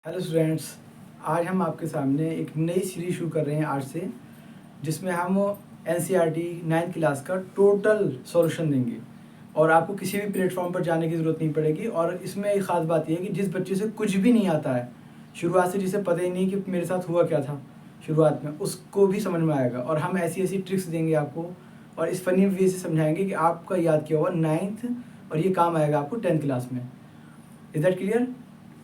Hello students, आज हम आपके सामने एक नई सीरीज शुरू कर रहे हैं आज से, जिसमें हम एनसीईआरटी 9th क्लास का टोटल सॉल्यूशन देंगे और आपको किसी भी प्लेटफॉर्म पर जाने की ज़रूरत नहीं पड़ेगी। और इसमें एक ख़ास बात यह है कि जिस बच्चे से कुछ भी नहीं आता है शुरुआत से, जिसे पता ही नहीं कि मेरे साथ हुआ क्या था शुरुआत में, उसको भी समझ में आएगा। और हम ऐसी ऐसी ट्रिक्स देंगे आपको और इस फनी वे से समझाएंगे कि आपका याद किया हुआ 9th और ये काम आएगा आपको 10th क्लास में। Is that clear?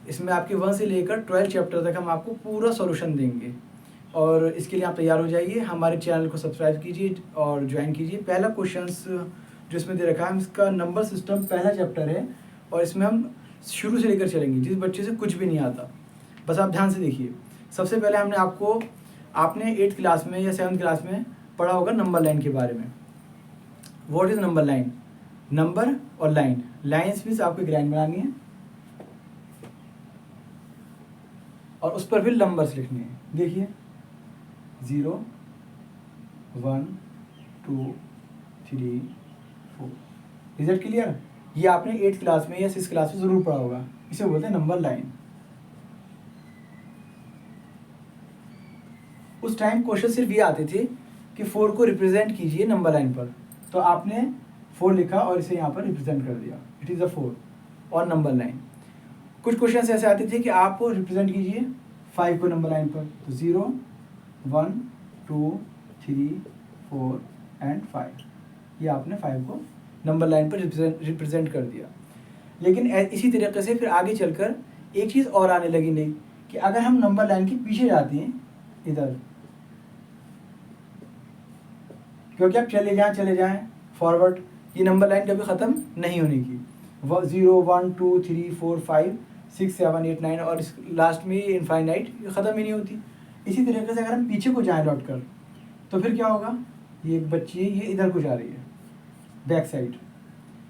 इसमें आपके 1 से लेकर 12 चैप्टर तक हम आपको पूरा सॉल्यूशन देंगे और इसके लिए आप तैयार हो जाइए। हमारे चैनल को सब्सक्राइब कीजिए और ज्वाइन कीजिए। पहला क्वेश्चंस जो इसमें दे रखा है, इसका नंबर सिस्टम पहला चैप्टर है और इसमें हम शुरू से लेकर चलेंगे जिस बच्चे से कुछ भी नहीं आता। बस आप ध्यान से देखिए। सबसे पहले आपने 8th क्लास में या 7th क्लास में पढ़ा होगा नंबर लाइन के बारे में। What is number line? Number और लाइन, लाइन्स मीन्स आपको एक लाइन बनानी है और उस पर भी नंबर्स लिखने हैं। देखिए 0 1 2 3 4। Is it clear? ये आपने 8th क्लास में या 6th क्लास में ज़रूर पढ़ा होगा। इसे बोलते हैं नंबर लाइन। उस टाइम क्वेश्चन सिर्फ ये आते थे कि 4 को रिप्रेजेंट कीजिए नंबर लाइन पर, तो आपने 4 लिखा और इसे यहाँ पर रिप्रेजेंट कर दिया, इट इज़ अ 4 और नंबर लाइन। कुछ क्वेश्चन ऐसे आते थे कि आप रिप्रेजेंट कीजिए 5 को नंबर लाइन पर, तो 0 1 2 3 4 एंड 5। ये आपने 5 को नंबर लाइन पर रिप्रेजेंट कर दिया। लेकिन इसी तरीके से फिर आगे चलकर एक चीज़ और आने लगी नहीं, कि अगर हम नंबर लाइन के पीछे जाते हैं इधर, क्योंकि आप चले जाएं फॉरवर्ड, ये नंबर लाइन कभी ख़त्म नहीं होने की। 0 1 2 3 4 5 6 7 8 9 और इस लास्ट में इनफाइनाइट, ये ख़त्म ही नहीं होती। इसी तरीके से अगर हम पीछे को जाएं लौट कर, तो फिर क्या होगा? ये एक बच्ची है, ये इधर को जा रही है बैक साइड,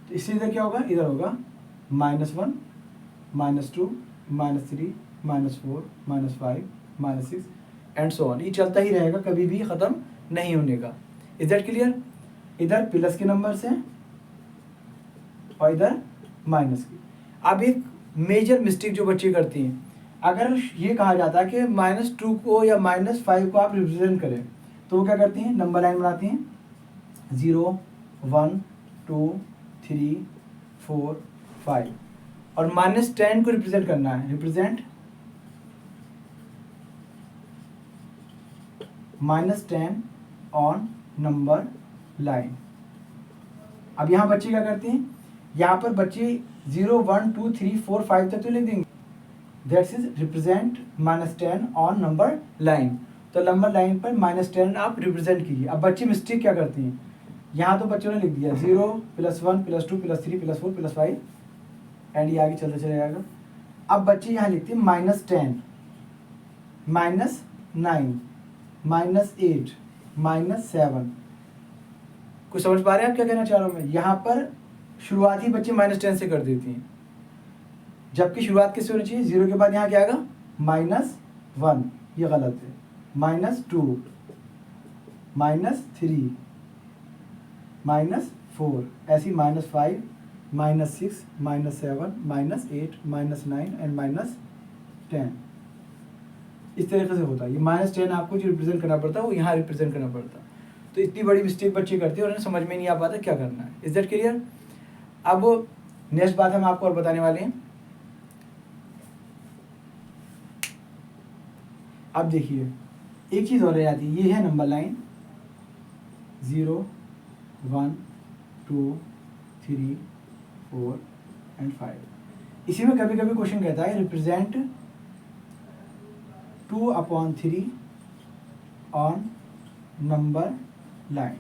तो इससे इधर क्या होगा? इधर होगा -1 -2 -3 -4 -5 -6 एंड सो ऑन। ये चलता ही रहेगा, कभी भी ख़त्म नहीं होने का। Is that clear? इधर प्लस के नंबर्स हैं और इधर माइनस की। अब एक मेजर मिस्टेक जो बच्चे करती हैं, अगर ये कहा जाता है कि -2 को या -5 को आप रिप्रेजेंट करें, तो वो क्या करती हैं? नंबर लाइन बनाती हैं 0 1 2 3 4 5 और -10 को रिप्रेजेंट करना है, रिप्रेजेंट -10 ऑन नंबर लाइन। अब यहाँ बच्चे क्या करते हैं? यहाँ पर बच्चे 0 1 2 3 4 5 तक तो लिख देंगे, that's is represent -10 on number line. तो नंबर लाइन पर -10 आप रिप्रेजेंट कीजिए। अब बच्चे मिस्टेक क्या करते हैं? यहाँ तो बच्चों ने लिख दिया 0 +1 +2 +3 +4 +5 एंड ये आगे चलता चला जाएगा। अब बच्चे यहाँ लिखते हैं -10 -9 -8 -7। कुछ समझ पा रहे हैं आप क्या कहना चाह रहा हूँ मैं? यहाँ पर शुरुआत ही बच्चे -10 से कर देती हैं, जबकि शुरुआत किससे होनी चाहिए? 0 के बाद यहाँ क्या आएगा? -1, ये गलत है। -2 -3 -4, ऐसी -5 -6 -7 -8 -9 एंड -10। इस तरीके से होता है। ये -10 आपको जो रिप्रेजेंट करना पड़ता है वो यहाँ रिप्रेजेंट करना पड़ता है। तो इतनी बड़ी मिस्टेक बच्चे करते हैं और उन्हें समझ में नहीं आ पाता क्या करना है। Is that clear? अब नेक्स्ट बात हम आपको और बताने वाले हैं। अब देखिए एक चीज़ और रह जाती है, ये है नंबर लाइन 0 1 2 3 4 एंड 5। इसी में कभी कभी क्वेश्चन कहता है represent 2/3 on number line.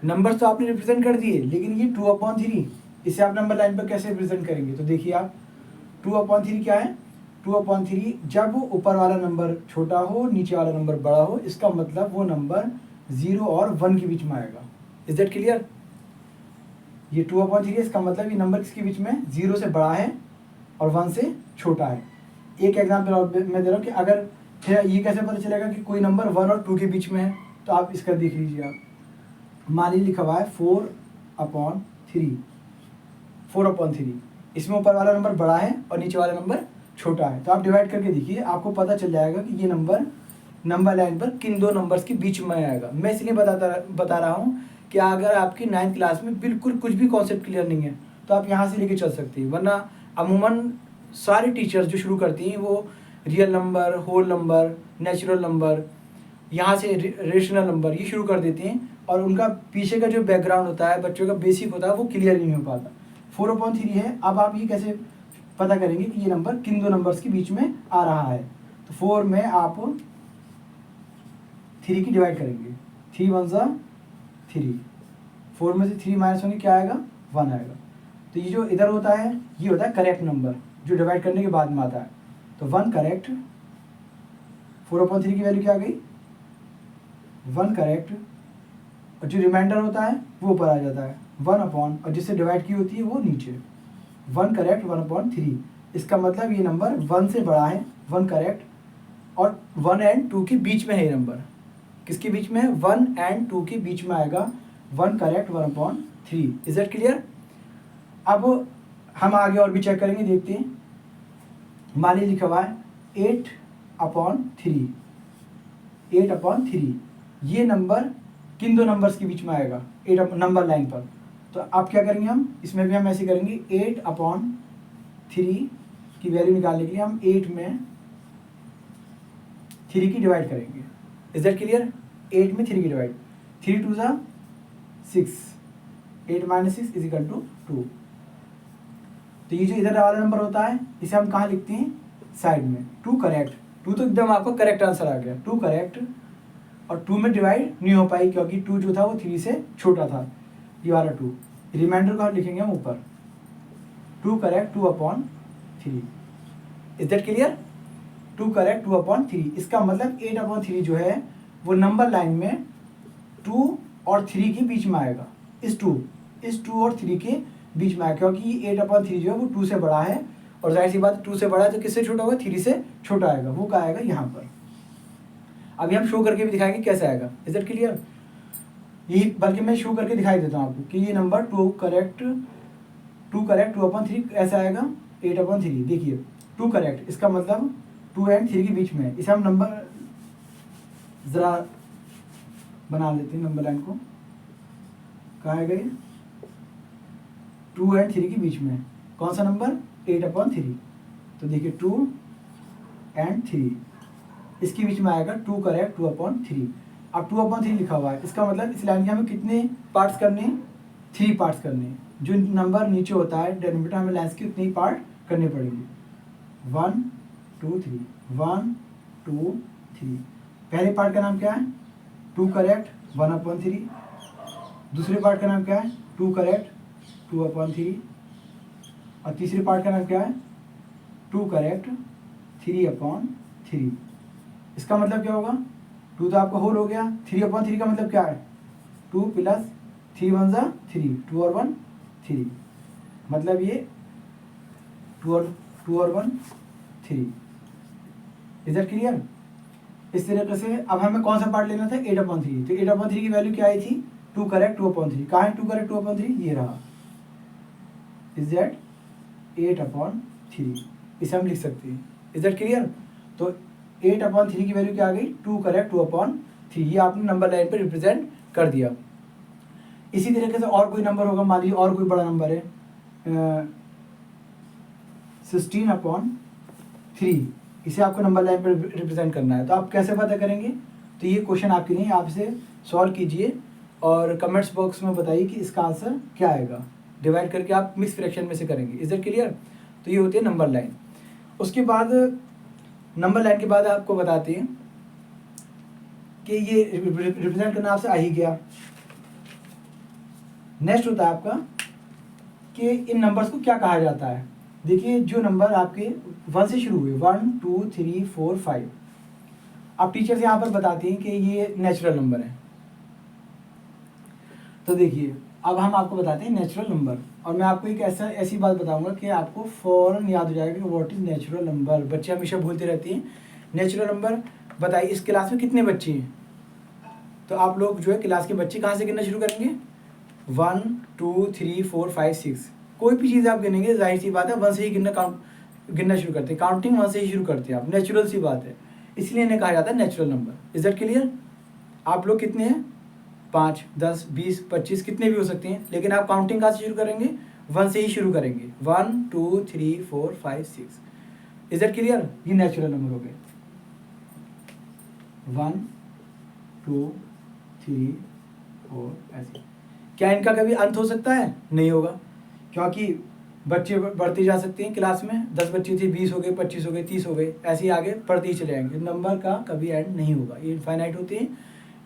Numbers तो आपने रिप्रेजेंट कर दिए, लेकिन ये 2/3 इसे आप नंबर लाइन पर कैसे रिप्रेजेंट करेंगे? तो देखिए आप 2/3 क्या है? 2/3 जब ऊपर वाला नंबर छोटा हो, नीचे वाला नंबर बड़ा हो, इसका मतलब वो नंबर 0 और 1 के बीच में आएगा। Is that clear? ये 2/3 इसका मतलब ये नंबर किसके बीच में? 0 से बड़ा है और 1 से छोटा है। एक एग्जाम्पल और मैं दे रहा हूँ कि अगर ये कैसे पता चलेगा कि कोई नंबर 1 और 2 के बीच में है? तो आप इसका देख लीजिए। आप मान लीजिए लिखा हुआ है 4/3, 4/3 इसमें ऊपर वाला नंबर बड़ा है और नीचे वाला नंबर छोटा है। तो आप डिवाइड करके देखिए, आपको पता चल जाएगा कि ये नंबर लाइन पर किन दो नंबर्स के बीच में आएगा। मैं इसलिए बता रहा हूँ कि अगर आपकी 9th क्लास में बिल्कुल कुछ भी कॉन्सेप्ट क्लियर नहीं है तो आप यहाँ से लेके चल सकते हैं, वरना अमूमन सारे टीचर्स जो शुरू करती हैं वो real number, whole number, natural number, यहाँ से रेशनल नंबर ये शुरू कर देते हैं और उनका पीछे का जो बैकग्राउंड होता है, बच्चों का बेसिक होता है, वो क्लियर नहीं हो पाता। 4/3 है। अब आप ये कैसे पता करेंगे कि ये नंबर किन दो नंबर्स के बीच में आ रहा है? तो 4 में आप 3 की डिवाइड करेंगे, 3 1 ज़ा 3, 4 में से 3 माइनस होंगे, क्या आएगा? 1 आएगा। तो ये जो इधर होता है ये होता है करेक्ट नंबर जो डिवाइड करने के बाद में आता है। तो 1 करेक्ट, 4/3 की वैल्यू क्या आ गई? 1 करेक्ट, और जो रिमाइंडर होता है वो ऊपर आ जाता है 1 अपॉन, और जिससे डिवाइड की होती है वो नीचे। 1 करेक्ट 1/3, इसका मतलब ये नंबर 1 से बड़ा है, 1 करेक्ट, और 1 और 2 के बीच में है ये नंबर। किसके बीच में है? 1 और 2 के बीच में आएगा। 1 करेक्ट 1/3। Is that clear? अब हम आगे और भी चेक करेंगे, देखते हैं। मान लीजिए लिखा हुआ है 8/3, 8/3, ये नंबर किन दो नंबर्स के बीच में आएगा? 8 नंबर लाइन पर। तो आप क्या करेंगे, हम इसमें भी हम ऐसे करेंगे, 8/3 की वैल्यू निकालने के लिए हम 8 में 3 की डिवाइड करेंगे। Is that clear? 8 में 3 की डिवाइड, 3 2 ज़ा 6, 8 - 6 = 2। तो ये जो इधर वाला नंबर होता है इसे हम कहाँ लिखते हैं? साइड में। 2 करेक्ट, 2 तो एकदम आपको करेक्ट आंसर आ गया। 2 करेक्ट, और 2 में डिवाइड नहीं हो पाई क्योंकि 2 जो था वो 3 से छोटा था, ये वाला 2। रिमाइंडर को लिखेंगे हम ऊपर, 2 correct 2/3। Is that clear? 2 correct 2/3। इसका मतलब 8/3 जो है वो नंबर लाइन में 2 और 3 के बीच में आएगा। इस 2 और 3 के बीच में आएगा, क्योंकि 8/3 जो है वो 2 से बड़ा है, और जाहिर सी बात 2 से बड़ा है तो किससे छोटा होगा? 3 से छोटा आएगा। वो क्या आएगा? यहाँ पर। अभी हम शो करके भी दिखाएंगे कैसे आएगा। Is that clear? यही, बल्कि मैं शो करके दिखाई देता हूँ आपको कि ये नंबर 2 करेक्ट 2/3 ऐसा आएगा 8/3। देखिए 2 करेक्ट, इसका मतलब 2 और 3 के बीच में है। इसे हम नंबर ज़रा बना लेते हैं, नंबर लाइन को। कहाँ है गए? 2 और 3 के बीच में कौन सा नंबर? 8/3। तो देखिए 2 और 3, इसके बीच में आएगा 2 करेक्ट 2/3। अब 2/3 लिखा हुआ है, इसका मतलब इस लाइन के हमें कितने पार्ट्स करने हैं? 3 पार्ट्स करने हैं। जो नंबर नीचे होता है डेनोमिनेटर, हमें लाइन्स के उतने ही पार्ट करने पड़ेंगे। 1 2 3, 1 2 3। पहले पार्ट का नाम क्या है? 2 करेक्ट 1/3। दूसरे पार्ट का नाम क्या है? 2 करेक्ट 2/3। और तीसरे पार्ट का नाम क्या है? 2 करेक्ट 3/3। इसका मतलब क्या होगा? 2 तो आपका होल हो गया, 3/3 का मतलब क्या है? 2 + 3 1 ज़ा 3, 2 और 1 3, मतलब ये 2 और 1 3। Is that clear? इस तरीके से अब हमें कौन सा पार्ट लेना था? 8/3। तो 8/3 की वैल्यू क्या आई थी? 2 करेक्ट 2/3। कहाँ है 2 करेक्ट 2/3? ये रहा। Is that 8/3? इसे हम लिख सकते हैं। Is that clear? तो 8/3 की वैल्यू क्या आ गई? 2 करेक्ट 2/3। ये आपने नंबर लाइन पर रिप्रेजेंट कर दिया। इसी तरीके से और कोई नंबर होगा, मान लीजिए और कोई बड़ा नंबर है 16/3, इसे आपको नंबर लाइन पर रिप्रेजेंट करना है। तो आप कैसे पता करेंगे? तो ये क्वेश्चन आपके लिए, आप इसे सॉल्व कीजिए और कमेंट्स बॉक्स में बताइए कि इसका आंसर क्या आएगा। डिवाइड करके आप मिक्स फ्रैक्शन में से करेंगे। Is that clear? तो ये होती है नंबर लाइन। उसके बाद नंबर लाइन के बाद आपको बताते हैं कि ये रिप्रेजेंट करना आपसे आ ही गया। नेक्स्ट होता है आपका कि इन नंबर्स को क्या कहा जाता है। देखिए जो नंबर आपके 1 से शुरू हुए, 1 2 3 4 5, अब टीचर्स यहाँ पर बताते हैं कि ये नेचुरल नंबर है। तो देखिए अब हम आपको बताते हैं नेचुरल नंबर, और मैं आपको एक ऐसी बात बताऊंगा कि आपको फ़ौरन याद हो जाएगा कि व्हाट इज़ नेचुरल नंबर। बच्चे हमेशा भूलते रहते हैं। नेचुरल नंबर बताइए, इस क्लास में कितने बच्चे हैं? तो आप लोग जो है क्लास के बच्चे कहाँ से गिनना शुरू करेंगे? 1 2 3 4 5 6। कोई भी चीज़ आप गिनेंगे जाहिर सी बात है 1 से ही गिनना शुरू करते हैं, काउंटिंग 1 से ही शुरू करते हैं आप, नेचुरल सी बात है, इसलिए इन्हें कहा जाता है natural number. Is that clear? आप लोग कितने हैं? 5, 10, 20, 25 कितने भी हो सकते हैं, लेकिन आप काउंटिंग कहाँ से शुरू करेंगे? 1 से ही शुरू करेंगे। 1 2 3 4 5 6। Is that clear? ये नेचुरल नंबर हो गए। 1 2 3 4 ऐसे। क्या इनका कभी अंत हो सकता है? नहीं होगा, क्योंकि बच्चे बढ़ते जा सकते हैं क्लास में, 10 बच्चे थे 20 हो गए, 25 हो गए, 30 हो गए, ऐसे ही आगे बढ़ते ही चले जाएंगे। नंबर का कभी एंड नहीं होगा, ये इनफाइनाइट होते हैं।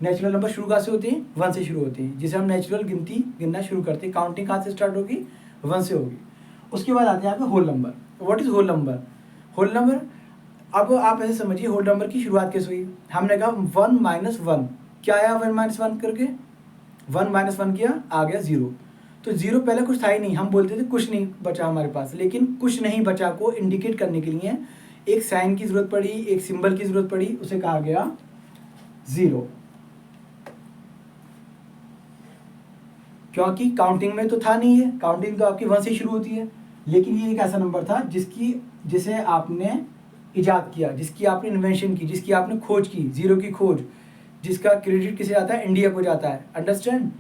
नेचुरल नंबर शुरू कहाँ से होते हैं? 1 से शुरू होते हैं, जिसे हम नेचुरल गिनना शुरू करते हैं। काउंटिंग कहाँ से स्टार्ट होगी? 1 से होगी। उसके बाद आते हैं आपका whole number. What is whole number? Whole number, अब आप ऐसे समझिए होल नंबर की शुरुआत कैसे हुई? हमने कहा 1 - 1, क्या आया 1 - 1 करके? 1 - 1 किया, आ गया 0। तो 0 पहले कुछ था ही नहीं, हम बोलते थे कुछ नहीं बचा हमारे पास, लेकिन कुछ नहीं बचा को इंडिकेट करने के लिए एक साइन की जरूरत पड़ी, एक सिंबल की जरूरत पड़ी, उसे कहा गया 0। क्योंकि काउंटिंग में तो था नहीं है, काउंटिंग तो आपकी 1 से शुरू होती है, लेकिन ये एक ऐसा नंबर था जिसे आपने इजाद किया, जिसकी आपने इन्वेंशन की, जिसकी आपने खोज की, 0 की खोज, जिसका क्रेडिट किसे जाता है? इंडिया को जाता है। अंडरस्टैंड?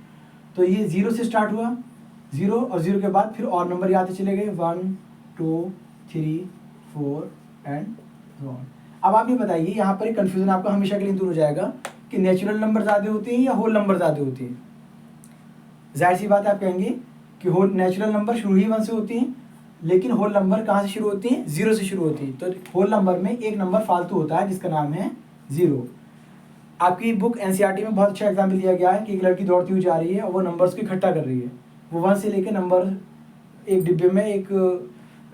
तो ये 0 से स्टार्ट हुआ, 0 और 0 के बाद फिर और नंबर आते चले गए, 1 2 3 4 एंड so on। अब आप ये बताइए, यहाँ पर एक कन्फ्यूजन आपका हमेशा के लिए दूर हो जाएगा कि नेचुरल नंबर ज़्यादा होते हैं या होल नंबर ज़्यादा होते हैं। जाहिर सी बात है, आप कहेंगे कि नेचुरल नंबर शुरू ही 1 से होते हैं, लेकिन होल नंबर कहाँ से शुरू होते हैं? 0 से शुरू होती है। तो होल नंबर में एक नंबर फालतू होता है जिसका नाम है 0। आपकी बुक एनसीईआरटी में बहुत अच्छा एग्जाम्पल दिया गया है कि एक लड़की दौड़ती हुई जा रही है और वो नंबर्स को इकट्ठा कर रही है। वो 1 से लेकर नंबर एक डिब्बे में एक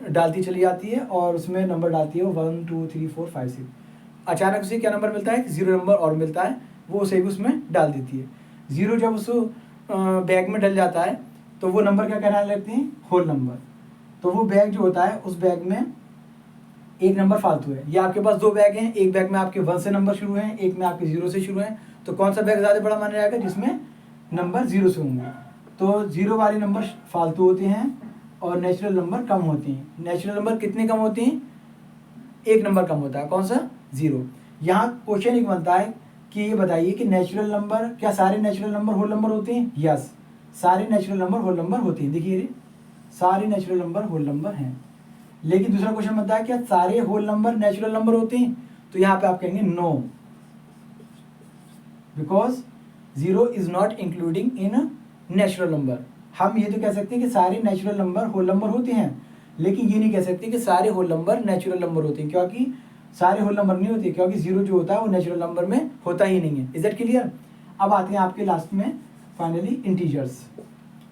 डालती चली जाती है और उसमें नंबर डालती है वो 1 2 3 4 5 6। अचानक उसे क्या नंबर मिलता है? 0 नंबर और मिलता है, वो उसे भी उसमें डाल देती है। 0 जब उस बैग में डल जाता है तो वो नंबर क्या कहलाने लगते हैं? Whole number. तो वो बैग जो होता है, उस बैग में एक नंबर फालतू है। ये आपके पास 2 बैग हैं, एक बैग में आपके 1 से नंबर शुरू हैं, एक में आपके 0 से शुरू हैं। तो कौन सा बैग ज़्यादा बड़ा माना जाएगा? जिसमें नंबर 0 से होंगे। तो 0 वाले नंबर फालतू होते हैं और नेचुरल नंबर कम होते हैं। नेचुरल नंबर कितने कम होते हैं? एक नंबर कम होता है, कौन सा? 0। यहाँ क्वेश्चन एक बनता है कि ये बताइए कि नेचुरल नंबर, क्या सारे नेचुरल नंबर होल नंबर होते हैं? यस, सारे नेचुरल नंबर होल नंबर होते हैं। देखिए, सारे नेचुरल नंबर होल नंबर हैं। लेकिन दूसरा क्वेश्चन बनता है, क्या सारे होल नंबर नेचुरल नंबर होते हैं? तो यहाँ पे आप कहेंगे no, because 0 is not including in natural number. हम ये तो कह सकते हैं कि सारे नेचुरल नंबर होल नंबर होते हैं, लेकिन ये नहीं कह सकते कि सारे होल नंबर नेचुरल नंबर होते हैं, क्योंकि सारे होल नंबर नहीं होते, क्योंकि 0 जो होता है वो नेचुरल नंबर में होता ही नहीं है। Is that clear? अब आते हैं आपके लास्ट में फाइनली इंटीजर्स।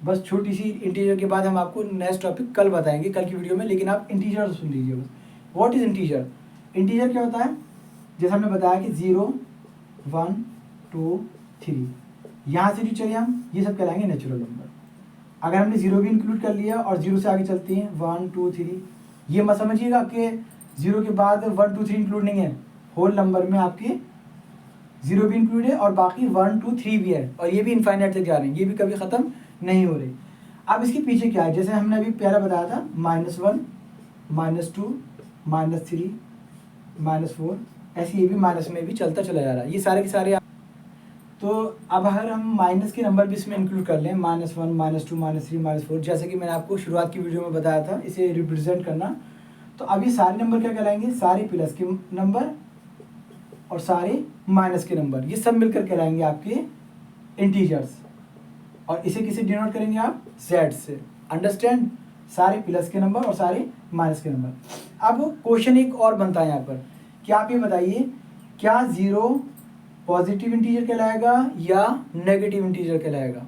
बस छोटी सी इंटीजर के बाद हम आपको नेक्स्ट टॉपिक कल बताएंगे, कल की वीडियो में, लेकिन आप इंटीजर सुन लीजिए बस। What is integer? इंटीजर क्या होता है? जैसे हमने बताया कि 0 1 2 3, यहाँ से जो चले हम, ये सब कहलाएंगे नेचुरल नंबर। अगर हमने 0 भी इंक्लूड कर लिया और 0 से आगे चलते हैं 1 2 3, ये मत समझिएगा कि 0 के बाद 1 2 3 इंक्लूड नहीं है। होल नंबर में आपके 0 भी इंक्लूड है और बाकी 1 2 3 भी है, और ये भी इनफाइनाइट तक जा रहे हैं, ये भी कभी ख़त्म नहीं हो रही। अब इसके पीछे क्या है? जैसे हमने अभी पहला बताया था -1 -2 -3 -4, ऐसे ये भी माइनस में भी चलता चला जा रहा है। ये सारे के सारे। तो अब अगर हम माइनस के नंबर भी इसमें इंक्लूड कर लें, -1 -2 -3 -4, जैसे कि मैंने आपको शुरुआत की वीडियो में बताया था इसे रिप्रेजेंट करना, तो अब ये सारे नंबर क्या कहलाएंगे? सारे प्लस के नंबर और सारे माइनस के नंबर, ये सब मिलकर कहलाएंगे आपके इंटीजर्स। और इसे किसे डिनोट करेंगे आप? Z से। अंडरस्टैंड? सारे प्लस के नंबर और सारे माइनस के नंबर। अब क्वेश्चन एक और बनता है यहाँ पर कि आप ये बताइए, क्या 0 पॉजिटिव इंटीजर कहलाएगा या नेगेटिव इंटीजर कहलाएगा?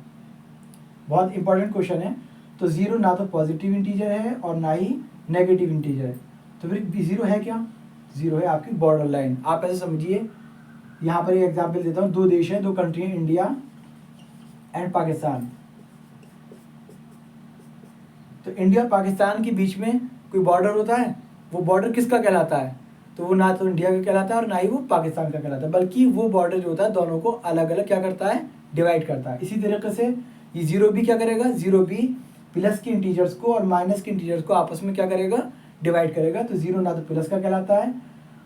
बहुत इंपॉर्टेंट क्वेश्चन है। तो 0 ना तो पॉजिटिव इंटीजर है और ना ही नेगेटिव इंटीजर है, तो फिर 0 है क्या? 0 है आपकी बॉर्डर लाइन। आप ऐसे समझिए, यहाँ पर एक एग्जाम्पल देता हूँ, 2 देश हैं, 2 कंट्री हैं, इंडिया एंड पाकिस्तान। तो इंडिया और पाकिस्तान के बीच में कोई बॉर्डर होता है, वो बॉर्डर किसका कहलाता है? तो वो ना तो इंडिया का कहलाता है और ना ही वो पाकिस्तान का कहलाता है, बल्कि वो बॉर्डर जो होता है दोनों को अलग अलग क्या करता है? डिवाइड करता है। इसी तरीके से ये 0 भी क्या करेगा? 0 भी प्लस के इंटीजर्स को और माइनस के इंटीजर्स को आपस में क्या करेगा, डिवाइड करेगा। तो 0 ना तो प्लस का कहलाता है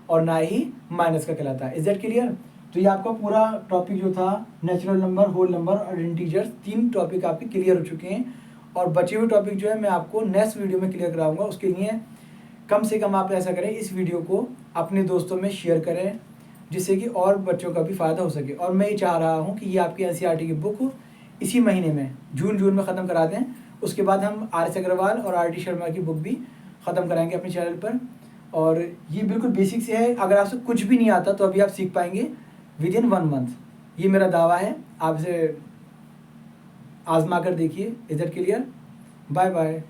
और ना ही माइनस का कहलाता है। Is that clear? तो ये आपका पूरा टॉपिक जो था नेचुरल नंबर, होल नंबर और इंटीजर्स, 3 टॉपिक आपके क्लियर हो चुके हैं। और बचे हुए टॉपिक जो है मैं आपको नेक्स्ट वीडियो में क्लियर कराऊंगा। उसके लिए कम से कम आप ऐसा करें, इस वीडियो को अपने दोस्तों में शेयर करें जिससे कि और बच्चों का भी फ़ायदा हो सके। और मैं ये चाह रहा हूँ कि ये आपकी एनसीईआरटी की बुक इसी महीने में जून में ख़त्म करा दें। उसके बाद हम आर एस अग्रवाल और आर टी शर्मा की बुक भी ख़त्म कराएंगे अपने चैनल पर। और ये बिल्कुल बेसिक से है, अगर आपसे कुछ भी नहीं आता तो अभी आप सीख पाएंगे विदिन 1 मंथ। ये मेरा दावा है, आप इसे आजमा कर देखिए। Is that clear? Bye bye.